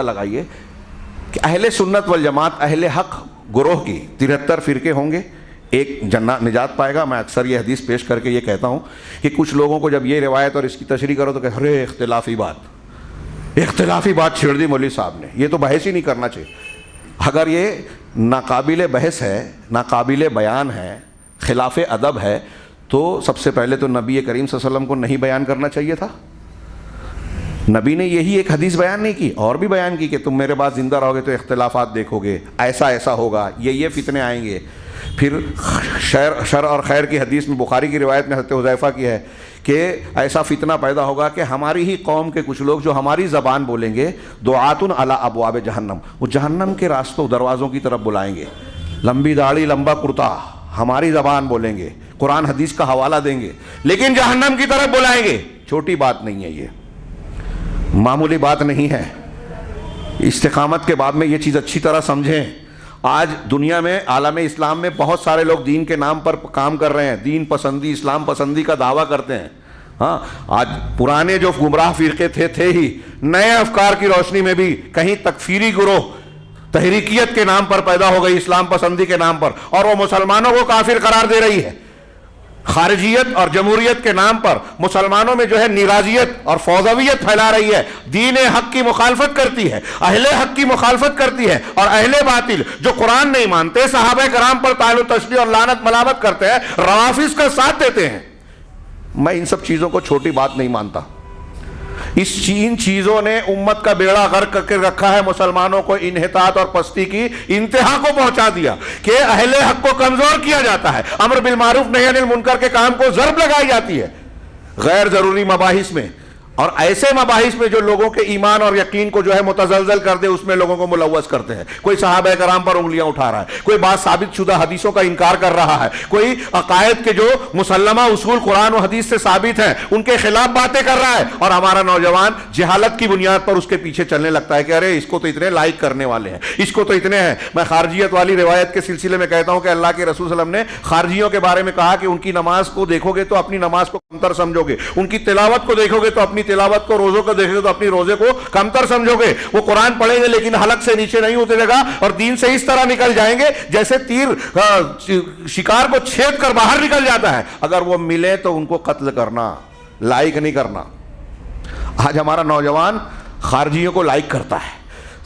لگائیے کہ اہل سنت والجماعت اہل حق گروہ کی 73 فرقے ہوں گے، ایک نجات پائے گا۔ میں اکثر یہ حدیث پیش کر کے یہ کہتا ہوں کہ کچھ لوگوں کو جب یہ روایت اور اس کی تشریح کرو تو کہ ارے اختلافی بات چھیڑ دی مولوی صاحب نے، یہ تو بحث ہی نہیں کرنا چاہیے۔ اگر یہ ناقابل بحث ہے، ناقابل بیان ہے، خلاف ادب ہے، تو سب سے پہلے تو نبی کریم صلی اللہ علیہ وسلم کو نہیں بیان کرنا چاہیے تھا۔ نبی نے یہی ایک حدیث بیان نہیں کی، اور بھی بیان کی کہ تم میرے بعد زندہ رہو گے تو اختلافات دیکھو گے، ایسا ہوگا، یہ فتنے آئیں گے۔ پھر شر اور خیر کی حدیث میں بخاری کی روایت میں حضرت حذیفہ کی ہے کہ ایسا فتنہ پیدا ہوگا کہ ہماری ہی قوم کے کچھ لوگ جو ہماری زبان بولیں گے، دعات علی ابواب جہنم، وہ جہنم کے راستوں دروازوں کی طرف بلائیں گے، لمبی داڑھی لمبا کرتا، ہماری زبان بولیں گے، قرآن حدیث کا حوالہ دیں گے، لیکن جہنم کی طرف بلائیں گے۔ چھوٹی بات نہیں ہے، یہ معمولی بات نہیں ہے۔ استقامت کے باب میں یہ چیز اچھی طرح سمجھیں۔ آج دنیا میں، عالم اسلام میں بہت سارے لوگ دین کے نام پر کام کر رہے ہیں، دین پسندی، اسلام پسندی کا دعویٰ کرتے ہیں۔ ہاں، آج پرانے جو گمراہ فرقے تھے ہی، نئے افکار کی روشنی میں بھی کہیں تکفیری گروہ تحریکیت کے نام پر پیدا ہو گئی، اسلام پسندی کے نام پر، اور وہ مسلمانوں کو کافر قرار دے رہی ہے۔ خارجیت اور جمہوریت کے نام پر مسلمانوں میں جو ہے نیرازیت اور فوضویت پھیلا رہی ہے، دین حق کی مخالفت کرتی ہے، اہل حق کی مخالفت کرتی ہے، اور اہل باطل جو قرآن نہیں مانتے، صحابہ کرام پر طعن و تشنیع اور لعنت ملامت کرتے ہیں، روافض کا ساتھ دیتے ہیں۔ میں ان سب چیزوں کو چھوٹی بات نہیں مانتا۔ ان چیزوں نے امت کا بیڑا غرق کر کے رکھا ہے، مسلمانوں کو انحطاط اور پستی کی انتہا کو پہنچا دیا کہ اہل حق کو کمزور کیا جاتا ہے، امر بالمعروف نہی عن المنکر کے کام کو ضرب لگائی جاتی ہے غیر ضروری مباحث میں، اور ایسے مباحث میں جو لوگوں کے ایمان اور یقین کو جو ہے متزلزل کر دے، اس میں لوگوں کو ملوث کرتے ہیں۔ کوئی صحابہ کرام پر انگلیاں اٹھا رہا ہے، کوئی بات ثابت شدہ حدیثوں کا انکار کر رہا ہے، کوئی عقائد کے جو مسلمہ اصول قرآن و حدیث سے ثابت ہیں ان کے خلاف باتیں کر رہا ہے، اور ہمارا نوجوان جہالت کی بنیاد پر اس کے پیچھے چلنے لگتا ہے کہ ارے اس کو تو اتنے لائک کرنے والے ہیں، اس کو تو اتنے ہیں۔ میں خارجیت والی روایت کے سلسلے میں کہتا ہوں کہ اللہ کے رسول صلی اللہ علیہ وسلم نے خارجیوں کے بارے میں کہا کہ ان کی نماز کو دیکھو گے تو اپنی نماز کو کمتر سمجھو گے، ان کی تلاوت کو دیکھو گے تو اپنی تلاوت کو، روزوں کو دیکھو گے تو اپنی روزے کو کمتر سمجھو گے۔ وہ قرآن پڑھیں گے لیکن حلق سے نیچے نہیں اترے گا، اور دین سے اس طرح نکل جائیں گے جیسے تیر شکار کو چھید کر باہر نکل جاتا ہے۔ اگر وہ ملے تو ان کو قتل کرنا، لائک نہیں کرنا۔ آج ہمارا نوجوان خارجیوں کو لائک کرتا ہے،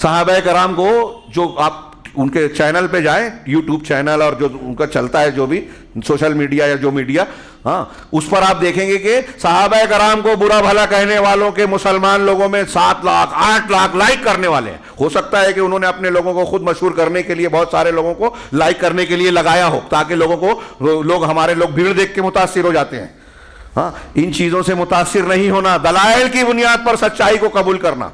صحابہ کرام کو، جو آپ ان کے چینل پہ جائیں، یوٹیوب چینل اور جو ان کا چلتا ہے جو بھی سوشل میڈیا یا جو میڈیا، ہاں، اس پر آپ دیکھیں گے کہ صحابہ کرام کو برا بھلا کہنے والوں کے مسلمان لوگوں میں 7 لاکھ 8 لاکھ لائک کرنے والے ہیں۔ ہو سکتا ہے کہ انہوں نے اپنے لوگوں کو خود مشہور کرنے کے لیے بہت سارے لوگوں کو لائک کرنے کے لیے لگایا ہو، تاکہ ہمارے لوگ بھیڑ دیکھ کے متاثر ہو جاتے ہیں۔ ہاں، ان چیزوں سے متاثر نہیں ہونا، دلائل کی بنیاد پر سچائی کو قبول کرنا۔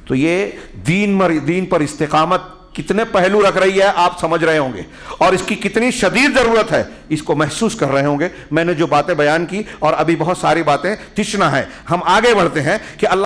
تو یہ دین پر استقامت کتنے پہلو رکھ رہی ہے آپ سمجھ رہے ہوں گے، اور اس کی کتنی شدید ضرورت ہے اس کو محسوس کر رہے ہوں گے۔ میں نے جو باتیں بیان کی، اور ابھی بہت ساری باتیں تشنا ہے، ہم آگے بڑھتے ہیں کہ اللہ